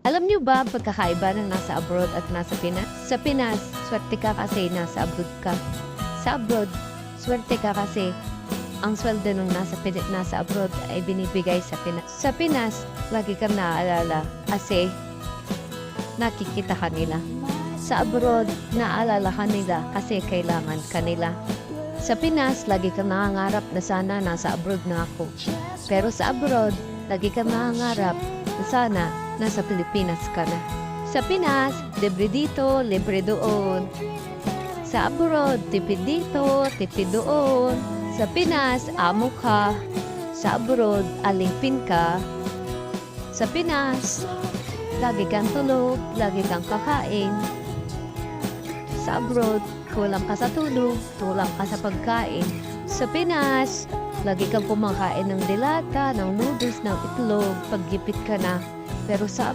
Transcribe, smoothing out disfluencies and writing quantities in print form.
Alam niyo ba ang pagkakaiba ng nasa abroad at nasa Pinas? Sa Pinas, swerte ka kasi nasa abroad ka. Sa abroad, swerte ka kasi ang sweldo nung nasa abroad ay binibigay sa Pinas. Sa Pinas, lagi kang naaalala kasi nakikita ka nila. Sa abroad, naaalala ka nila kasi kailangan ka nila. Sa Pinas, lagi kang nangangarap na sana nasa abroad na ako. Pero sa abroad, lagi kang nangangarap na sana nasa Pilipinas ka na. Sa Pinas, libre dito, libre doon. Sa abroad, tipid dito, tipid doon. Sa Pinas, amo ka. Sa abroad, alipin ka. Sa Pinas, lagi kang tulog, lagi kang kakain. Sa abroad, kulang ka sa tulog, kulang ka sa pagkain. Sa Pinas, lagi kang kumakain ng dilata, ng noodles, ng itlog, paggipit ka na. Pero sa